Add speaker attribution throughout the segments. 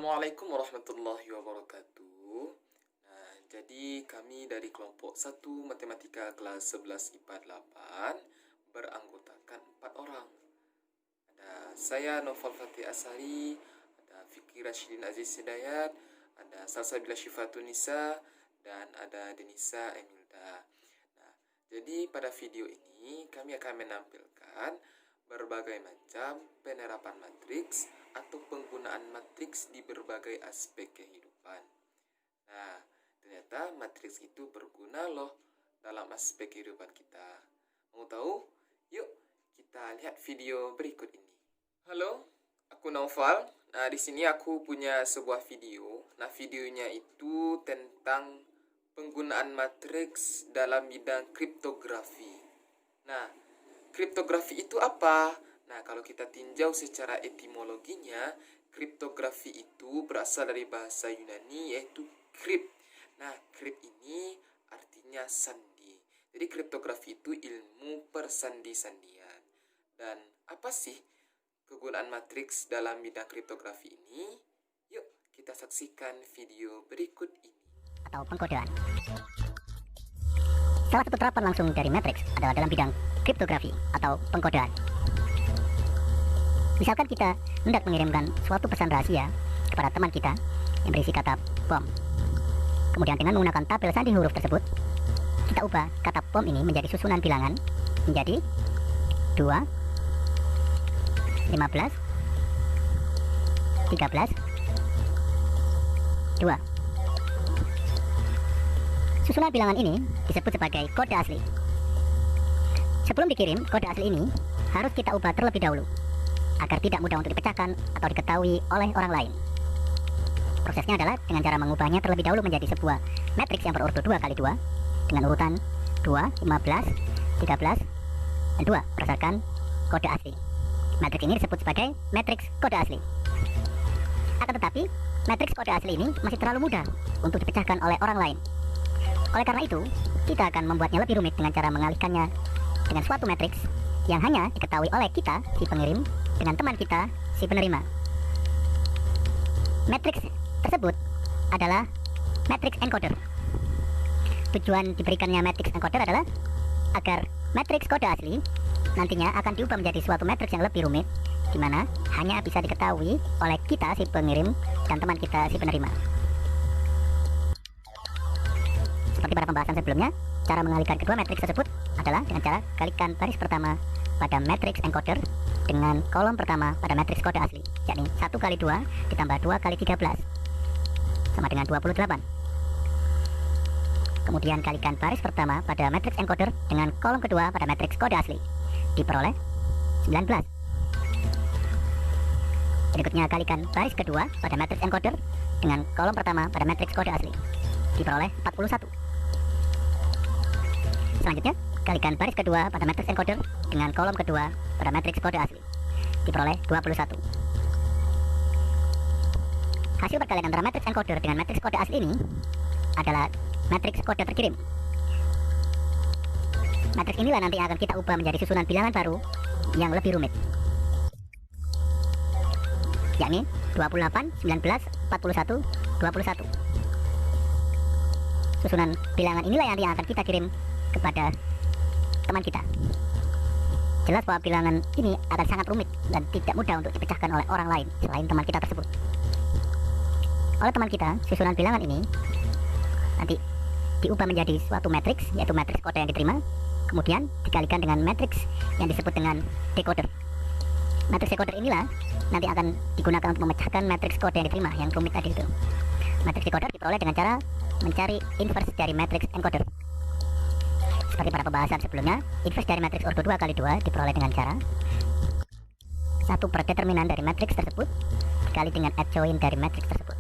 Speaker 1: Assalamualaikum warahmatullahi wabarakatuh. Nah, jadi kami dari kelompok 1 Matematika kelas 11 IPA 8 beranggotakan 4 orang. Ada saya Noval Fatih Asari, ada Fikri Rashidin Aziz Hidayat, ada Salsabila Syifatun Nisa, dan ada Denisa Emilda. Nah, jadi pada video ini kami akan menampilkan berbagai macam penerapan matriks atau penggunaan matriks di berbagai aspek kehidupan. Nah, ternyata matriks itu berguna loh dalam aspek kehidupan kita. Mau tahu? Yuk, kita lihat video berikut ini. Halo, aku Naufal. Nah, di sini aku punya sebuah video. Nah, videonya itu tentang penggunaan matriks dalam bidang kriptografi. Nah, kriptografi itu apa? Nah, kalau kita tinjau secara etimologinya, kriptografi itu berasal dari bahasa Yunani yaitu krip. Nah, krip ini artinya sandi. Jadi kriptografi itu ilmu persandi-sandian. Dan apa sih kegunaan matriks dalam bidang kriptografi ini? Yuk, kita saksikan video berikut ini.
Speaker 2: Atau pengkodean. Salah satu terapan langsung dari matriks adalah dalam bidang kriptografi atau pengkodean. Misalkan kita hendak mengirimkan suatu pesan rahasia kepada teman kita yang berisi kata bom. Kemudian dengan menggunakan tabel sandi huruf tersebut, kita ubah kata bom ini menjadi susunan bilangan menjadi 2, 15, 13, 2. Susunan bilangan ini disebut sebagai kode asli. Sebelum dikirim, kode asli ini harus kita ubah terlebih dahulu agar tidak mudah untuk dipecahkan atau diketahui oleh orang lain. Prosesnya adalah dengan cara mengubahnya terlebih dahulu menjadi sebuah matriks yang berurut 2 kali 2 dengan urutan 2, 15, 13, dan 2 berdasarkan kode asli. Matriks ini disebut sebagai matriks kode asli. Akan tetapi, matriks kode asli ini masih terlalu mudah untuk dipecahkan oleh orang lain. Oleh karena itu, kita akan membuatnya lebih rumit dengan cara mengalihkannya dengan suatu matriks yang hanya diketahui oleh kita, si pengirim, dengan teman kita, si penerima. Matriks tersebut adalah matriks encoder. Tujuan diberikannya matriks encoder adalah agar matriks kode asli nantinya akan diubah menjadi suatu matriks yang lebih rumit, di mana hanya bisa diketahui oleh kita, si pengirim, dan teman kita, si penerima. Seperti pada pembahasan sebelumnya, cara mengalihkan kedua matriks tersebut adalah dengan cara kalikan baris pertama pada matriks encoder dengan kolom pertama pada matriks kode asli, yakni 1 kali 2 ditambah 2 kali 13 sama dengan 28. Kemudian kalikan baris pertama pada matriks encoder dengan kolom kedua pada matriks kode asli, diperoleh 19. Berikutnya kalikan baris kedua pada matriks encoder dengan kolom pertama pada matriks kode asli, diperoleh 41. Selanjutnya, kalikan baris kedua pada matriks encoder dengan kolom kedua pada matriks kode asli, diperoleh 21. Hasil perkalian antara matriks encoder dengan matriks kode asli ini adalah matriks kode terkirim. Matriks inilah nanti akan kita ubah menjadi susunan bilangan baru yang lebih rumit, yakni 28, 19, 41, 21. Susunan bilangan inilah yang nanti akan kita kirim kepada teman kita. Jelas bahwa bilangan ini akan sangat rumit dan tidak mudah untuk dipecahkan oleh orang lain selain teman kita tersebut. Oleh teman kita, susunan bilangan ini nanti diubah menjadi suatu matriks, yaitu matriks kode yang diterima, kemudian dikalikan dengan matriks yang disebut dengan decoder. Matriks decoder inilah nanti akan digunakan untuk memecahkan matriks kode yang diterima yang rumit tadi itu. Matriks decoder diperoleh dengan cara mencari inverse dari matriks encoder. Seperti pada pembahasan sebelumnya, inverse dari matriks ordo 2 kali 2 diperoleh dengan cara 1 per determinan dari matriks tersebut dikali dengan adjoint dari matriks tersebut.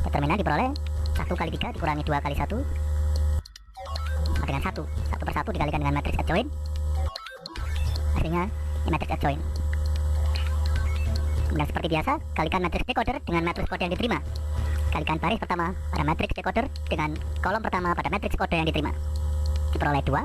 Speaker 2: Determinan diperoleh 1 kali 3 dikurangi 2 kali 1 sama dengan 1. 1 per 1 dikalikan dengan matriks adjoint, hasilnya ini matriks adjoint. Kemudian seperti biasa, kalikan matriks decoder dengan matriks kode yang diterima. Kalikan baris pertama pada matriks decoder dengan kolom pertama pada matriks kode yang diterima, diperoleh 2.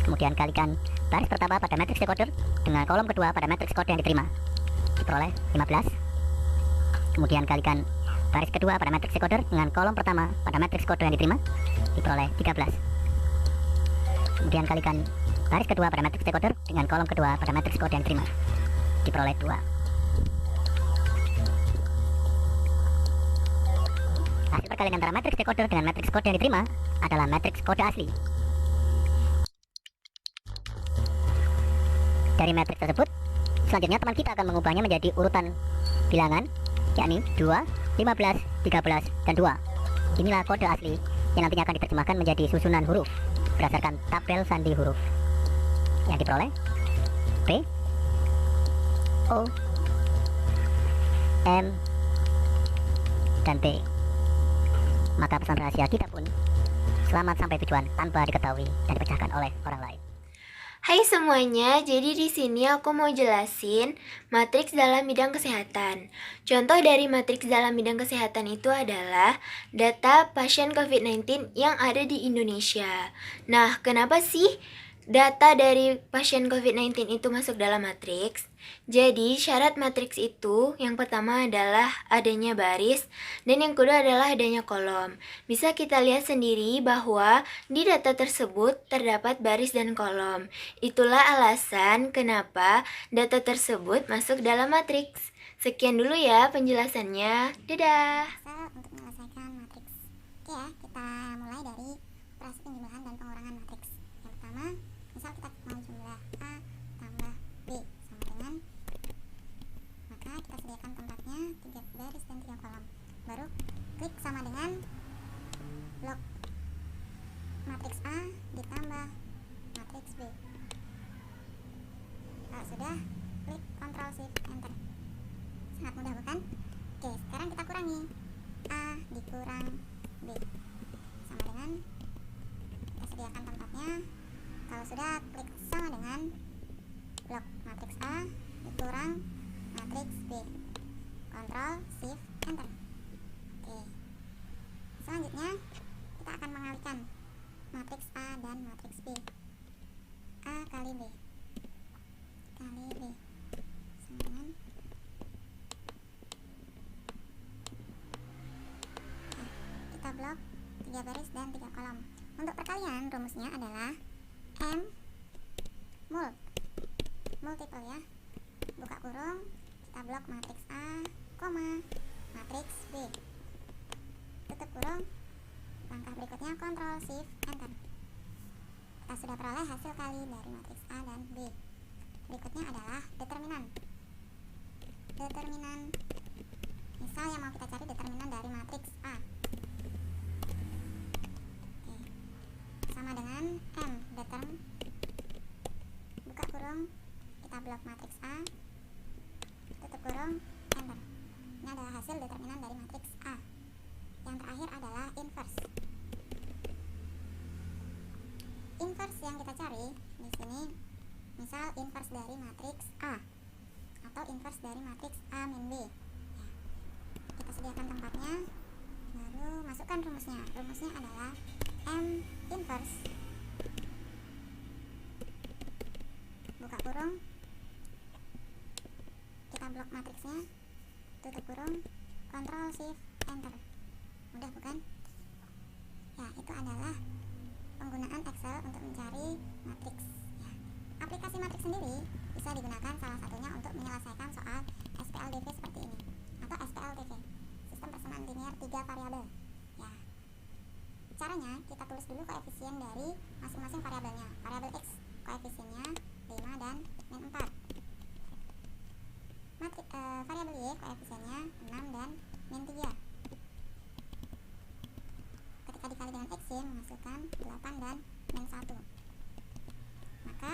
Speaker 2: Kemudian kalikan baris pertama pada matriks decoder dengan kolom kedua pada matriks kode yang diterima, diperoleh 15. Kemudian kalikan baris kedua pada matriks decoder dengan kolom pertama pada matriks kode yang diterima, diperoleh 13. Kemudian kalikan baris kedua pada matriks decoder dengan kolom kedua pada matriks kode yang diterima, diperoleh 2. Hasil perkalian antara matriks decoder dengan matriks kode yang diterima adalah matriks kode asli. Dari matriks tersebut, selanjutnya teman kita akan mengubahnya menjadi urutan bilangan, yakni 2, 15, 13, dan 2. Inilah kode asli yang nantinya akan diterjemahkan menjadi susunan huruf berdasarkan tabel sandi huruf yang diperoleh P, O, M, dan T. Maka pesan rahasia kita pun selamat sampai tujuan tanpa diketahui dan dipecahkan oleh orang lain.
Speaker 3: Hai semuanya, jadi di sini aku mau jelasin matriks dalam bidang kesehatan. Contoh dari matriks dalam bidang kesehatan itu adalah data pasien COVID-19 yang ada di Indonesia. Nah, kenapa sih data dari pasien COVID-19 itu masuk dalam matriks? Jadi, syarat matriks itu yang pertama adalah adanya baris dan yang kedua adalah adanya kolom. Bisa kita lihat sendiri bahwa di data tersebut terdapat baris dan kolom. Itulah alasan kenapa data tersebut masuk dalam matriks. Sekian dulu ya penjelasannya. Dadah!
Speaker 4: Untuk menyelesaikan matriks. Oke ya, kita mulai dari operasi penjumlahan dan pengurangan matriks. Yang pertama, misal kita mau jumlah A tambah B sama dengan, maka kita sediakan tempatnya 3 baris dan 3 kolom. Baru klik sama dengan blok matriks A ditambah matriks B. Kalau sudah, klik Ctrl Shift Enter. Sangat mudah bukan? Oke, sekarang kita kurangi. A dikurang B sama dengan, kita sediakan tempatnya. Kalau sudah, klik sama dengan blok matriks A dikurang matriks B. Ctrl Shift Enter. Oke. Selanjutnya kita akan mengalikan matriks A dan matriks B. A kali B kali B sama dengan, kita blok 3 baris dan 3 kolom. Untuk perkalian rumusnya adalah M multiple ya, buka kurung, kita blok matriks A, koma, matriks B, tutup kurung. Langkah berikutnya Ctrl Shift Enter. Kita sudah peroleh hasil kali dari matriks A dan B. Berikutnya adalah determinan. Misal yang mau kita cari determinan dari matriks A. Oke. Sama dengan M determ, buka kurung, kita blok matriks A, tutup kurung, enter. Ini adalah hasil determinan dari matriks A. Yang terakhir adalah inverse. Inverse yang kita cari di sini, misal inverse dari matriks A atau inverse dari matriks A min B. Ya. Kita sediakan tempatnya, baru masukkan rumusnya. Rumusnya adalah M inverse, buka kurung, kita blok matriksnya, tutup kurung, Ctrl Shift Enter. Mudah bukan? Ya, itu adalah penggunaan Excel untuk mencari matriks ya. Aplikasi matriks sendiri bisa digunakan salah satunya untuk menyelesaikan soal SPLDV seperti ini, atau SPLDV, sistem persamaan linear 3 variabel ya. Caranya, kita tulis dulu koefisien dari masing-masing variabelnya. Variabel X koefisiennya 5 dan min 4. Variabel Y koefisiennya 6 dan min 3. Ketika dikali dengan XY menghasilkan 8 dan min 1. Maka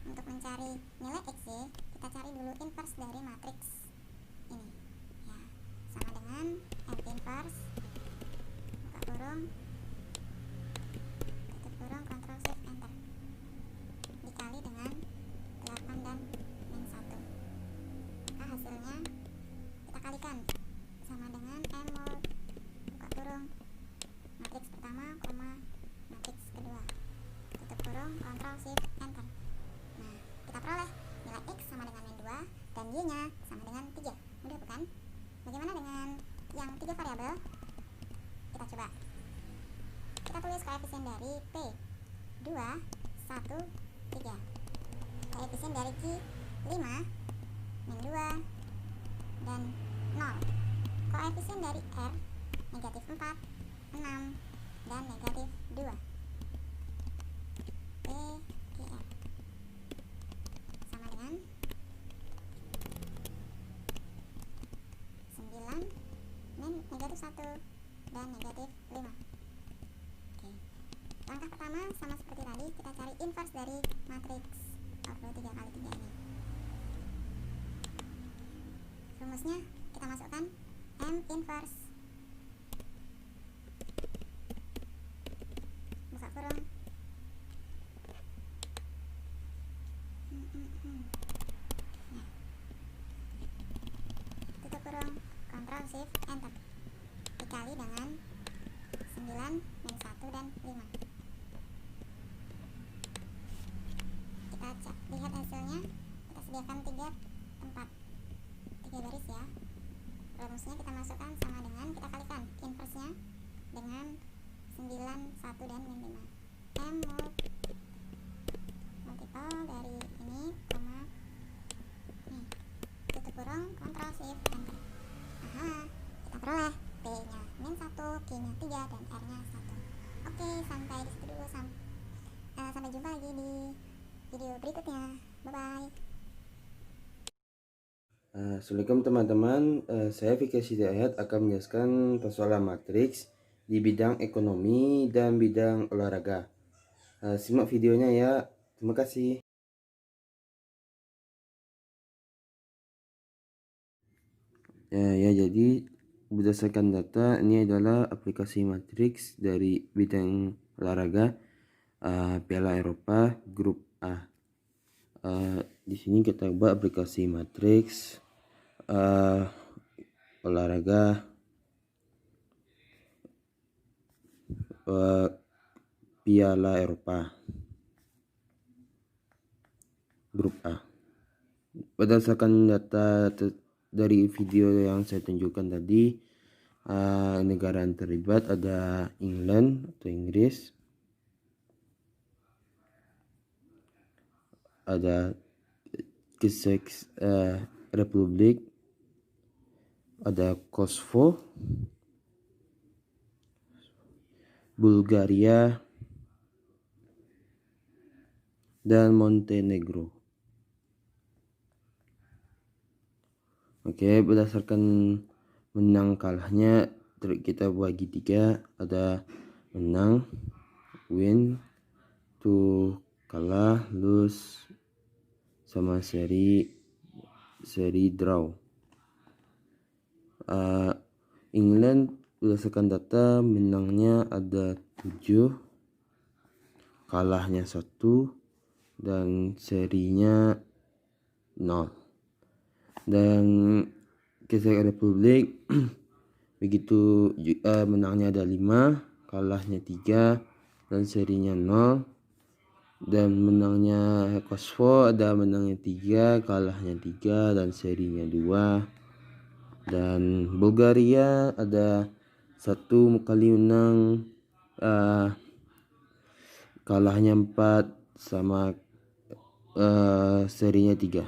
Speaker 4: untuk mencari nilai XY, kita cari dulu inverse dari matriks ini ya. Sama dengan M inverse, buka kurung, tutup kurung, Ctrl Shift Enter, dikali dengan 8 dan min 1. Maka hasilnya kita kalikan sama dengan M mod, buka kurung, matriks pertama, koma, matriks kedua, tutup kurung, Ctrl Shift Enter. Nah, kita peroleh nilai X sama dengan min 2 dan Y-nya sama dengan 3. Mudah bukan? Bagaimana dengan yang 3 variabel? Kita coba. Kita tulis koefisien dari P. 2, 1, 3. Koefisien dari Q 5, min 2, dan 0. Koefisien dari R negatif 4, 6, dan negatif 2. P, Q, R sama dengan 9 min negatif 1 dan negatif 5. Oke. Langkah pertama sama seperti tadi, kita cari inverse dari matriks ordo 3 kali 3 ini. Rumusnya kita masukkan M inverse, buka kurung, nah, tutup kurung, Ctrl Shift Enter, dikali dengan 9 min 1 dan 5. Kita lihat hasilnya. Kita sediakan 3 tempat, 3 baris ya. Rumusnya kita masukkan sama dengan, kita kalikan inverse-nya dengan 9, 1, dan min 5. M multiple dari ini, koma, nih, tutup kurung, Ctrl Shift Enter. Aha, kita peroleh P-nya min 1, Q-nya 3, dan R-nya 1. Oke, sampai di situ dulu. Sampai jumpa lagi di video berikutnya. Bye-bye.
Speaker 5: Assalamualaikum teman-teman, saya Fikri Hidayat akan menjelaskan persoalan matriks di bidang ekonomi dan bidang olahraga. Simak videonya ya, terima kasih. Jadi berdasarkan data ini adalah aplikasi matriks dari bidang olahraga Piala Eropa grup A. Di sini kita buat aplikasi matriks olahraga Piala Eropa grup A. Berdasarkan data dari video yang saya tunjukkan tadi, negara yang terlibat ada England atau Inggris, ada Czech Republik, ada Kosovo, Bulgaria, dan Montenegro. Oke, berdasarkan menang kalahnya kita bagi 3, ada menang, win, to kalah, lose, sama seri draw. England berdasarkan data menangnya ada 7, kalahnya 1, dan serinya 0. Dan Czech Republik begitu menangnya ada 5, kalahnya 3, dan serinya 0. Dan menangnya Kosovo ada menangnya 3, kalahnya 3, dan serinya 2. Dan Bulgaria ada 1 kali menang, kalahnya 4, sama serinya 3.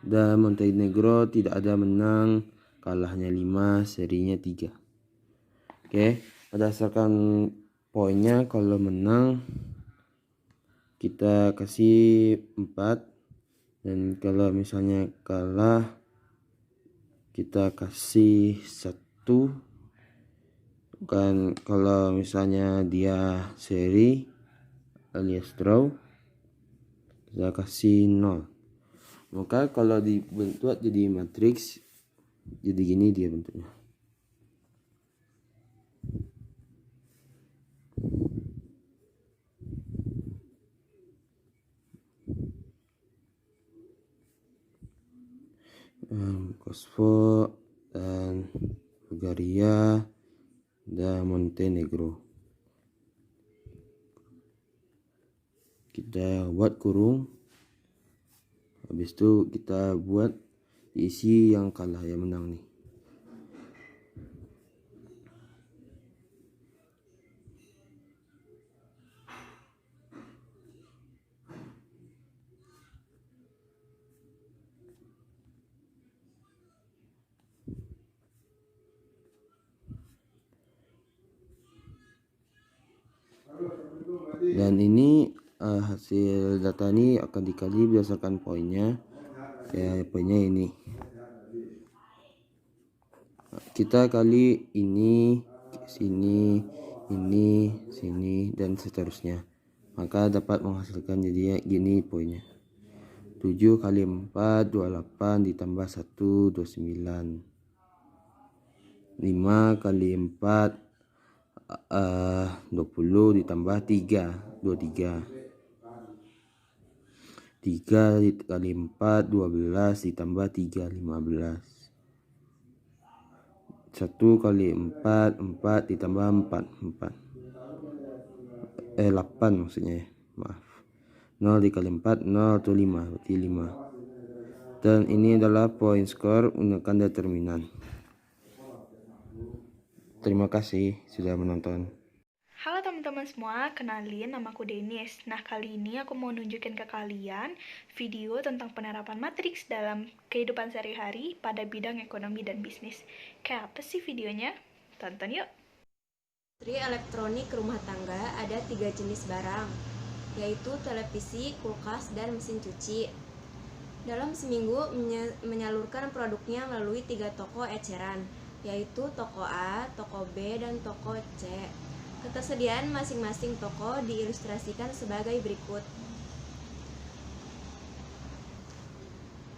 Speaker 5: Dan Montenegro tidak ada menang, kalahnya 5, serinya 3. Oke, berdasarkan poinnya, kalau menang kita kasih 4, dan kalau misalnya kalah kita kasih 1. Kan kalau misalnya dia seri alias draw, kita kasih 0. Maka kalau dibentuk jadi matriks, jadi gini dia bentuknya. Kosovo dan Bulgaria dan Montenegro. Kita buat kurung, habis itu kita buat diisi yang kalah, yang menang nih. Dan ini hasil data ini akan dikali berdasarkan poinnya. Ya, poinnya ini. Kita kali ini, sini, ini, sini, dan seterusnya. Maka dapat menghasilkan jadi gini poinnya. 7 kali 4, 28 ditambah 1, 29. 5 kali 4, 20 ditambah 3, 23. 3 kali 4, 12 ditambah 3, 15. 1 kali 4, 4 ditambah 4, 8 maksudnya ya, maaf. 0 dikali 4, 0 itu 5, berarti 5. Dan ini adalah point score menggunakan determinan. Terima kasih sudah menonton.
Speaker 6: Halo teman-teman semua, kenalin namaku Denis. Nah, kali ini aku mau nunjukin ke kalian video tentang penerapan matriks dalam kehidupan sehari-hari pada bidang ekonomi dan bisnis. Kayak apa sih videonya? Tonton yuk!
Speaker 3: Industri elektronik rumah tangga ada 3 jenis barang, yaitu televisi, kulkas, dan mesin cuci. Dalam seminggu menyalurkan produknya melalui 3 toko eceran, yaitu toko A, toko B, dan toko C. Ketersediaan masing-masing toko diilustrasikan sebagai berikut,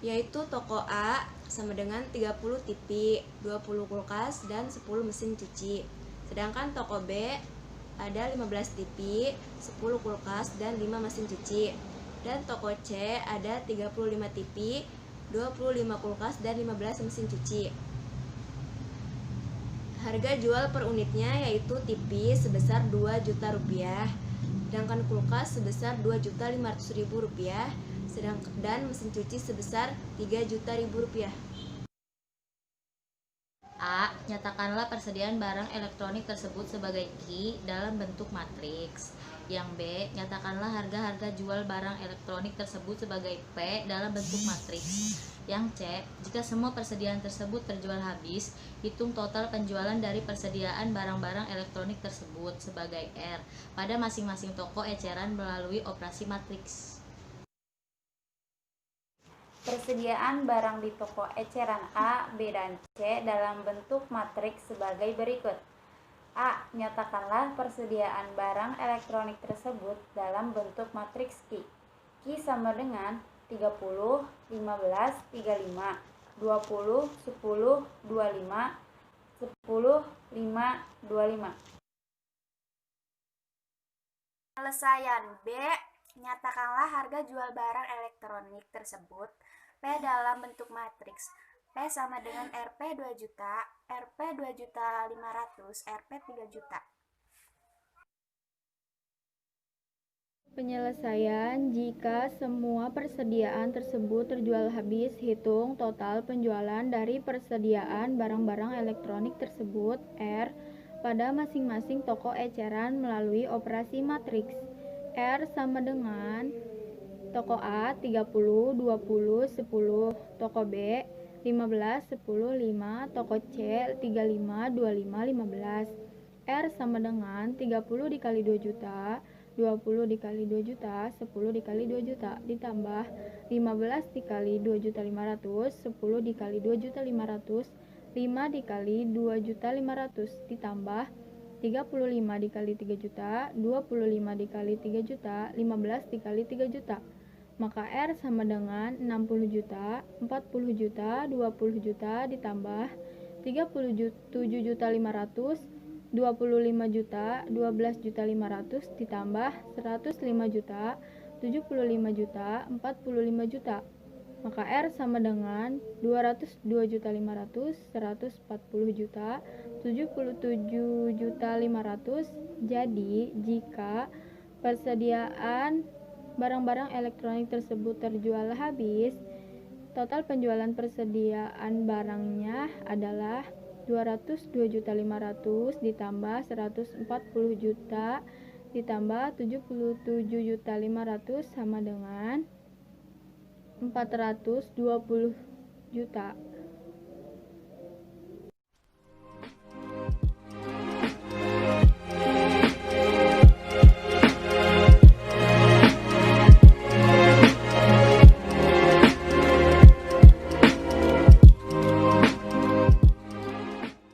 Speaker 3: yaitu toko A sama dengan 30 TV, 20 kulkas, dan 10 mesin cuci. Sedangkan toko B ada 15 TV, 10 kulkas, dan 5 mesin cuci. Dan toko C ada 35 TV, 25 kulkas, dan 15 mesin cuci. Harga jual per unitnya yaitu TV sebesar Rp2.000.000, sedangkan kulkas sebesar Rp2.500.000, dan mesin cuci sebesar Rp3.000.000.
Speaker 7: A. Nyatakanlah persediaan barang elektronik tersebut sebagai Q dalam bentuk matriks. Yang B. Nyatakanlah harga-harga jual barang elektronik tersebut sebagai P dalam bentuk matriks. Yang C. Jika semua persediaan tersebut terjual habis, hitung total penjualan dari persediaan barang-barang elektronik tersebut sebagai R pada masing-masing toko eceran melalui operasi matriks.
Speaker 8: Persediaan barang di toko eceran A, B, dan C dalam bentuk matriks sebagai berikut. A. Nyatakanlah persediaan barang elektronik tersebut dalam bentuk matriks Q. Q sama dengan 30, 15, 35, 20, 10, 25, 10, 5, 25.
Speaker 9: Penyelesaian B. Nyatakanlah harga jual barang elektronik tersebut P dalam bentuk matriks. P sama dengan Rp 2 juta, Rp 2.500.000, Rp 3 juta.
Speaker 10: Penyelesaian jika semua persediaan tersebut terjual habis, hitung total penjualan dari persediaan barang-barang elektronik tersebut R pada masing-masing toko eceran melalui operasi matriks. R sama dengan toko A 30, 20, 10, toko B 15, 10, 5, toko C 35, 25, 15. R sama dengan 30 dikali 2 juta, 20 dikali 2 juta, 10 dikali 2 juta, ditambah 15 dikali 2.500.000, 10 dikali 2.500.000, 5 dikali 2.500.000, ditambah 35 dikali 3 juta, 25 dikali 3 juta, 15 dikali 3 juta. Maka R sama dengan 60 juta, 40 juta, 20 juta, ditambah 37.500.000, 25 juta, 12.500.000, ditambah 105 juta, 75 juta, 45 juta. Maka R sama dengan 202.500.000, 140 juta, 77.500.000. Jadi, jika persediaan barang-barang elektronik tersebut terjual habis, Total penjualan persediaan barangnya adalah 202.500.000 ditambah 140 juta ditambah 77.500.000 sama dengan 420 juta.